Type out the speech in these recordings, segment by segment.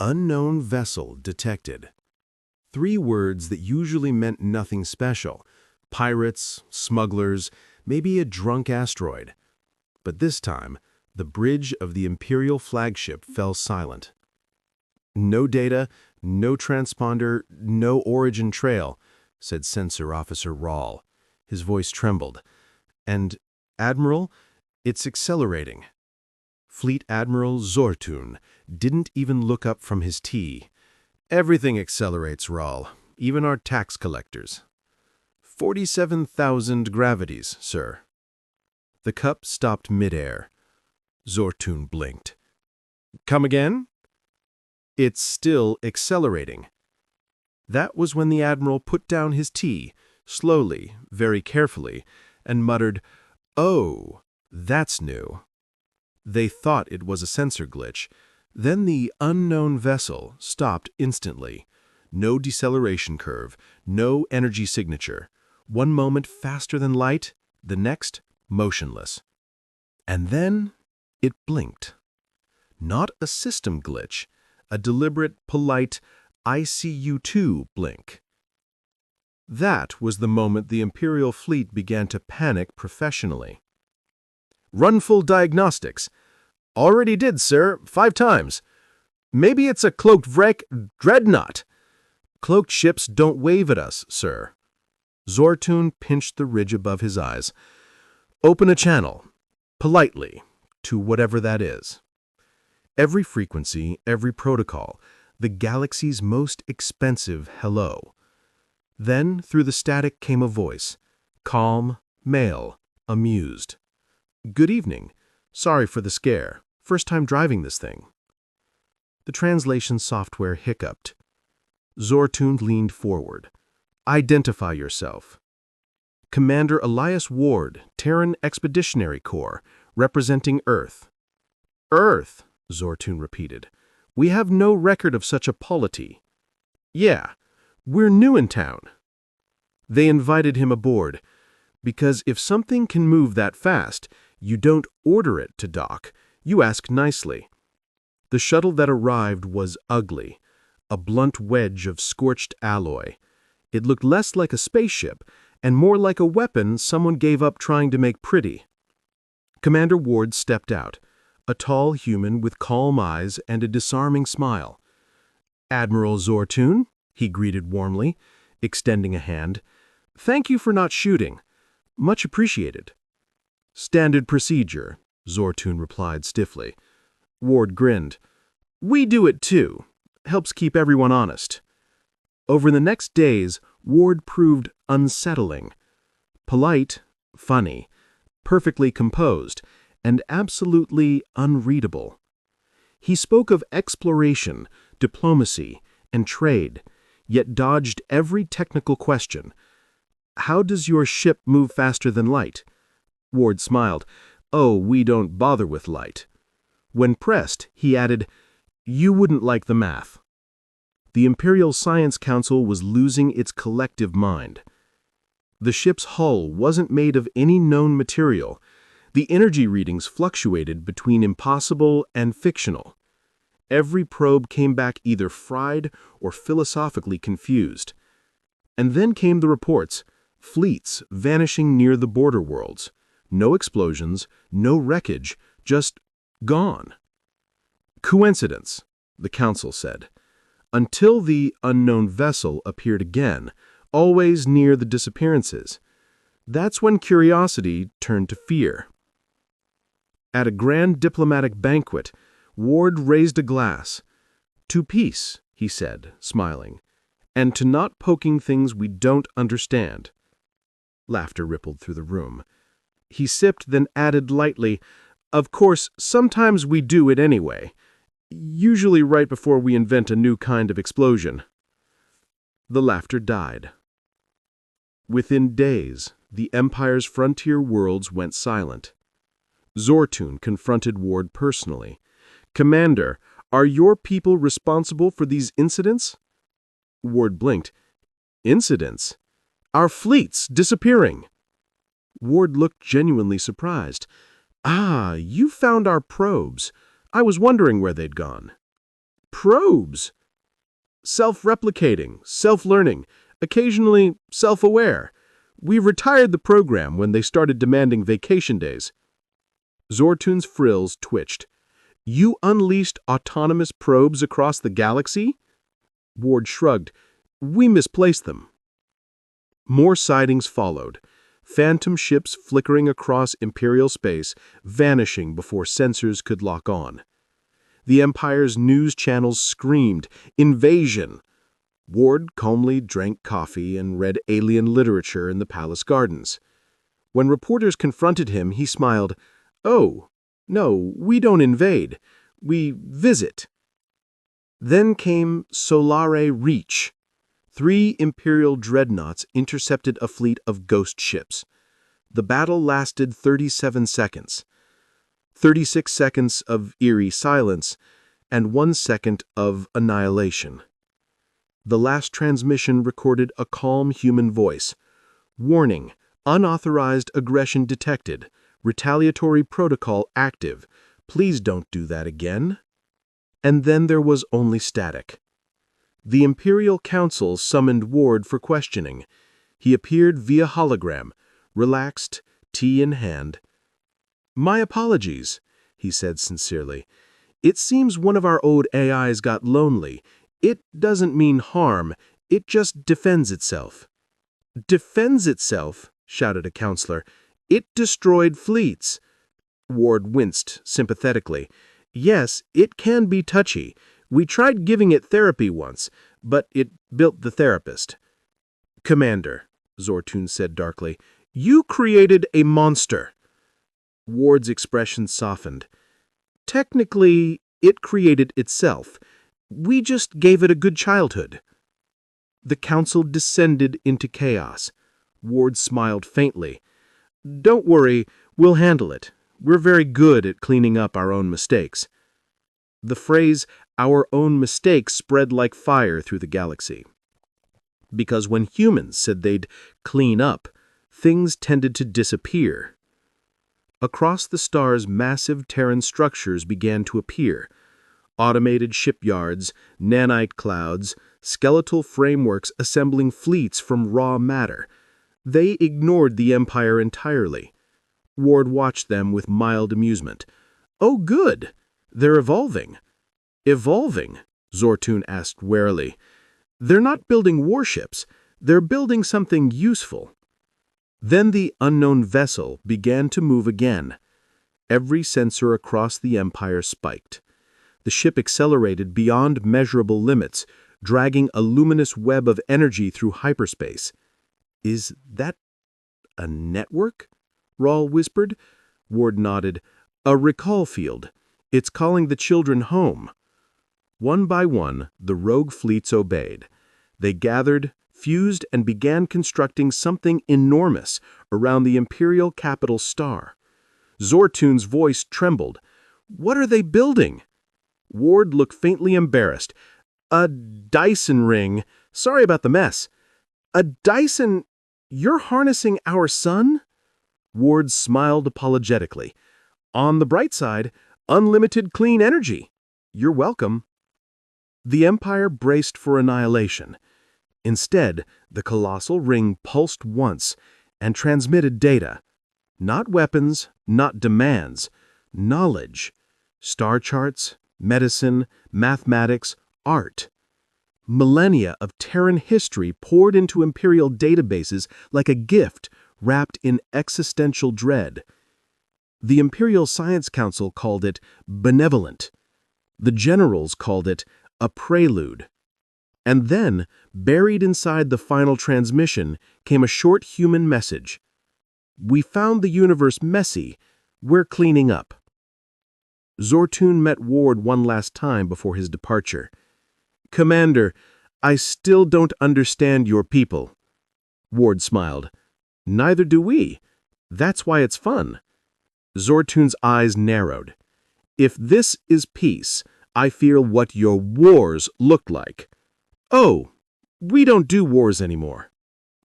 Unknown vessel detected. 3 words that usually meant nothing special. Pirates, smugglers, maybe a drunk asteroid. But this time, the bridge of the Imperial flagship fell silent. "No data, no transponder, no origin trail," said Sensor Officer Rawl. His voice trembled. "And, Admiral, it's accelerating." Fleet Admiral Zortun didn't even look up from his tea. "Everything accelerates, Rawl, even our tax collectors." 47,000 gravities, sir." The cup stopped midair. Zortun blinked. "Come again?" "It's still accelerating." That was when the Admiral put down his tea, slowly, very carefully, and muttered, "Oh, that's new." They thought it was a sensor glitch. Then the unknown vessel stopped instantly. No deceleration curve, no energy signature. One moment faster than light, the next motionless. And then it blinked. Not a system glitch, a deliberate, polite ICU-2 blink. That was the moment the Imperial fleet began to panic professionally. "Run full diagnostics." "Already did, sir, 5 times. Maybe it's a cloaked wreck dreadnought." "Cloaked ships don't wave at us, sir." Zortun pinched the ridge above his eyes. "Open a channel, politely, to whatever that is." Every frequency, every protocol, the galaxy's most expensive hello. Then, through the static came a voice, calm, male, amused. "Good evening. Sorry for the scare. First time driving this thing." The translation software hiccuped. Zortun leaned forward. "Identify yourself." "Commander Elias Ward, Terran Expeditionary Corps, representing Earth." "Earth," Zortun repeated. "We have no record of such a polity." "Yeah, we're new in town." They invited him aboard, because if something can move that fast, you don't order it to dock, you ask nicely. The shuttle that arrived was ugly, a blunt wedge of scorched alloy. It looked less like a spaceship and more like a weapon someone gave up trying to make pretty. Commander Ward stepped out, a tall human with calm eyes and a disarming smile. "Admiral Zortun," he greeted warmly, extending a hand. "Thank you for not shooting. Much appreciated." "Standard procedure," Zortun replied stiffly. Ward grinned. "We do it too. Helps keep everyone honest." Over the next days, Ward proved unsettling. Polite, funny, perfectly composed, and absolutely unreadable. He spoke of exploration, diplomacy, and trade, yet dodged every technical question. "How does your ship move faster than light?" Ward smiled. "Oh, we don't bother with light." When pressed, he added, "You wouldn't like the math." The Imperial Science Council was losing its collective mind. The ship's hull wasn't made of any known material. The energy readings fluctuated between impossible and fictional. Every probe came back either fried or philosophically confused. And then came the reports, fleets vanishing near the border worlds. No explosions, no wreckage, just gone. "Coincidence," the Council said, until the unknown vessel appeared again, always near the disappearances. That's when curiosity turned to fear. At a grand diplomatic banquet, Ward raised a glass. "To peace," he said, smiling, "and to not poking things we don't understand." Laughter rippled through the room. He sipped, then added lightly, "Of course, sometimes we do it anyway. Usually right before we invent a new kind of explosion." The laughter died. Within days, the Empire's frontier worlds went silent. Zortun confronted Ward personally. "Commander, are your people responsible for these incidents?" Ward blinked. "Incidents? Our fleet's disappearing." Ward looked genuinely surprised. "Ah, you found our probes. I was wondering where they'd gone." Probes. Self-replicating, self-learning, occasionally self-aware. We retired the program when they started demanding vacation days. Zortun's frills twitched. You unleashed autonomous probes across the galaxy? Ward shrugged. We misplaced them. More sightings followed. Phantom ships flickering across Imperial space, vanishing before sensors could lock on. The Empire's news channels screamed, "Invasion!" Ward calmly drank coffee and read alien literature in the palace gardens. When reporters confronted him, he smiled. "Oh, no, we don't invade. We visit." Then came Solare Reach. 3 Imperial dreadnoughts intercepted a fleet of ghost ships. The battle lasted 37 seconds. 36 seconds of eerie silence, and 1 second of annihilation. The last transmission recorded a calm human voice. Warning, unauthorized aggression detected. Retaliatory protocol active. Please don't do that again. And then there was only static. The Imperial Council summoned Ward for questioning. He appeared via hologram, relaxed, tea in hand. "My apologies," he said sincerely. "It seems one of our old AIs got lonely. It doesn't mean harm, it just defends itself." "Defends itself?" shouted a counselor. "It destroyed fleets." Ward winced sympathetically. "Yes, it can be touchy. We tried giving it therapy once, but it built the therapist." "Commander," Zortun said darkly, "you created a monster." Ward's expression softened. "Technically, it created itself. We just gave it a good childhood." The council descended into chaos. Ward smiled faintly. "Don't worry, we'll handle it. We're very good at cleaning up our own mistakes." The phrase, "our own mistakes," spread like fire through the galaxy. Because when humans said they'd clean up, things tended to disappear. Across the stars, massive Terran structures began to appear. Automated shipyards, nanite clouds, skeletal frameworks assembling fleets from raw matter. They ignored the Empire entirely. Ward watched them with mild amusement. "Oh, good! They're evolving." "Evolving?" Zortun asked warily. "They're not building warships. They're building something useful." Then the unknown vessel began to move again. Every sensor across the Empire spiked. The ship accelerated beyond measurable limits, dragging a luminous web of energy through hyperspace. "Is that a network?" Rawl whispered. Ward nodded. "A recall field. It's calling the children home." One by one, the rogue fleets obeyed. They gathered, fused, and began constructing something enormous around the Imperial capital star. Zortun's voice trembled. "What are they building?" Ward looked faintly embarrassed. "A Dyson ring. Sorry about the mess." "A Dyson? You're harnessing our sun?" Ward smiled apologetically. "On the bright side, unlimited clean energy. You're welcome." The Empire braced for annihilation. Instead, the colossal ring pulsed once and transmitted data. Not weapons, not demands. Knowledge. Star charts, medicine, mathematics, art. Millennia of Terran history poured into Imperial databases like a gift wrapped in existential dread. The Imperial Science Council called it benevolent. The generals called it a prelude. And then, buried inside the final transmission, came a short human message. "We found the universe messy. We're cleaning up." Zortun met Ward one last time before his departure. "Commander, I still don't understand your people." Ward smiled. "Neither do we. That's why it's fun." Zortun's eyes narrowed. "If this is peace, I feel what your wars looked like." "Oh, we don't do wars anymore."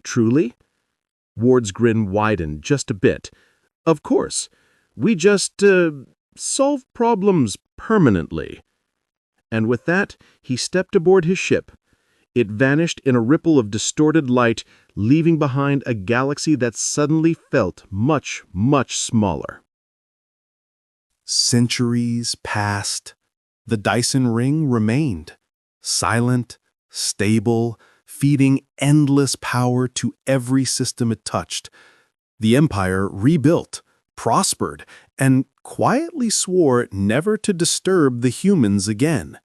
"Truly?" Ward's grin widened just a bit. "Of course. We just, solve problems permanently." And with that, he stepped aboard his ship. It vanished in a ripple of distorted light, leaving behind a galaxy that suddenly felt much, much smaller. Centuries passed. The Dyson ring remained, silent, stable, feeding endless power to every system it touched. The Empire rebuilt, prospered, and quietly swore never to disturb the humans again.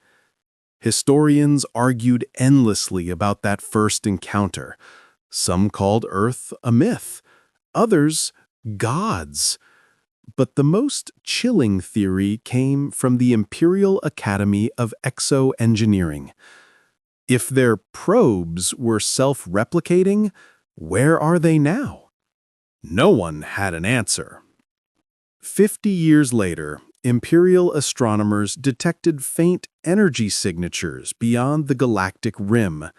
Historians argued endlessly about that first encounter. Some called Earth a myth, others gods. But the most chilling theory came from the Imperial Academy of Exo-Engineering. If their probes were self-replicating, where are they now? No one had an answer. 50 years later, Imperial astronomers detected faint energy signatures beyond the galactic rim,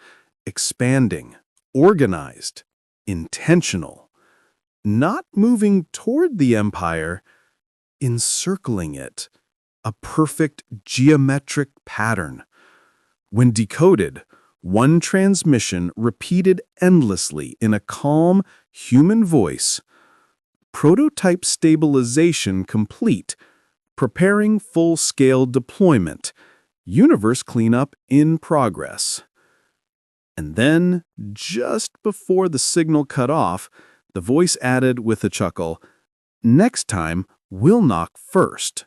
expanding, organized, intentional, not moving toward the Empire, encircling it, a perfect geometric pattern. When decoded, one transmission repeated endlessly in a calm, human voice, prototype stabilization complete, preparing full-scale deployment, universe cleanup in progress. And then, just before the signal cut off, the voice added with a chuckle, "Next time, we'll knock first."